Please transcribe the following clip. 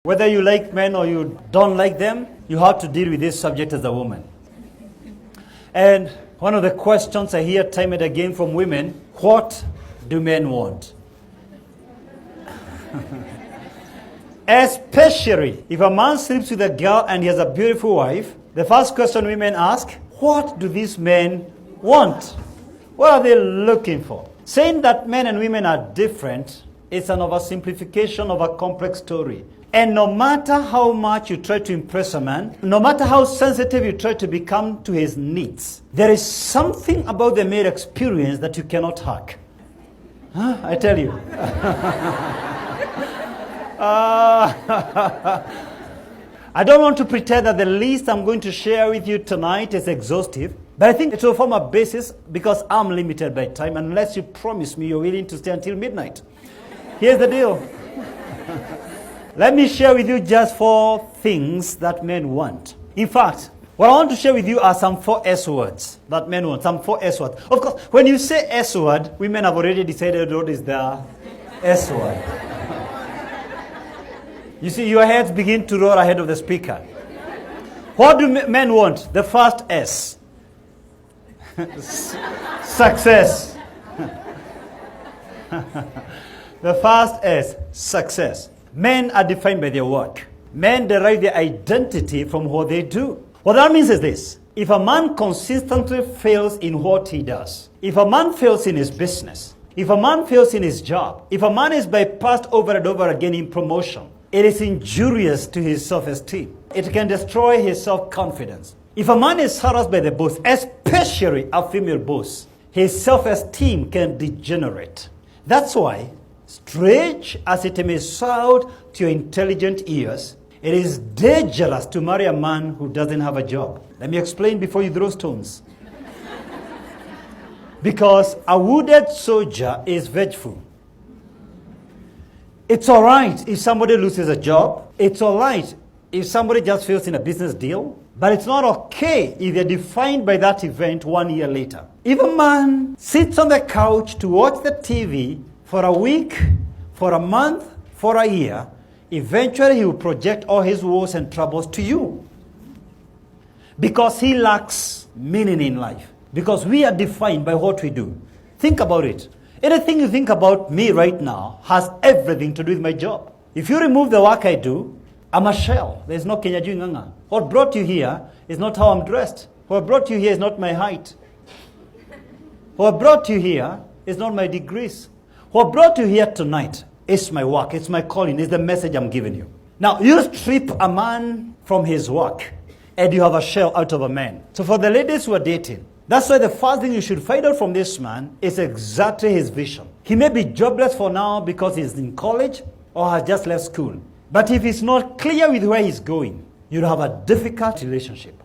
Whether you like men or you don't like them, you have to deal with this subject as a woman. And one of the questions I hear time and again from women, what do men want? Especially if a man sleeps with a girl and he has a beautiful wife, the first question women ask, what do these men want? What are they looking for? Saying that men and women are different is an oversimplification of a complex story. And no matter how much you try to impress a man, no matter how sensitive you try to become to his needs, there is something about the male experience that you cannot hack. Huh? I tell you. I don't want to pretend that the list I'm going to share with you tonight is exhaustive, but I think it will form a basis because I'm limited by time unless you promise me you're willing to stay until midnight. Here's the deal. Let me share with you just 4 things that men want. In fact, what I want to share with you are some 4 S words that men want. Some 4 S words. Of course, when you say S word, women have already decided what is the S word. You see, your heads begin to roll ahead of the speaker. What do men want? The first S. Success. The first S, success. Men are defined by their work. Men derive their identity from what they do. What that means is this. If a man consistently fails in what he does, if a man fails in his business, if a man fails in his job, if a man is bypassed over and over again in promotion, it is injurious to his self-esteem. It can destroy his self-confidence. If a man is harassed by the boss, especially a female boss, his self-esteem can degenerate. That's why, strange as it may sound to your intelligent ears, it is dangerous to marry a man who doesn't have a job. Let me explain before you throw stones. Because a wounded soldier is vengeful. It's all right if somebody loses a job. It's all right if somebody just fails in a business deal. But it's not okay if they're defined by that event 1 year later. If a man sits on the couch to watch the TV for a week, for a month, for a year, eventually he will project all his woes and troubles to you. Because he lacks meaning in life. Because we are defined by what we do. Think about it. Anything you think about me right now has everything to do with my job. If you remove the work I do, I'm a shell. There's no Kenya Nganga. What brought you here is not how I'm dressed. What brought you here is not my height. What brought you here is not my degrees. What brought you here tonight is my work. It's my calling. It's the message I'm giving you. Now, you strip a man from his work and you have a shell out of a man. So for the ladies who are dating, that's why the first thing you should find out from this man is exactly his vision. He may be jobless for now because he's in college or has just left school. But if he's not clear with where he's going, you'll have a difficult relationship.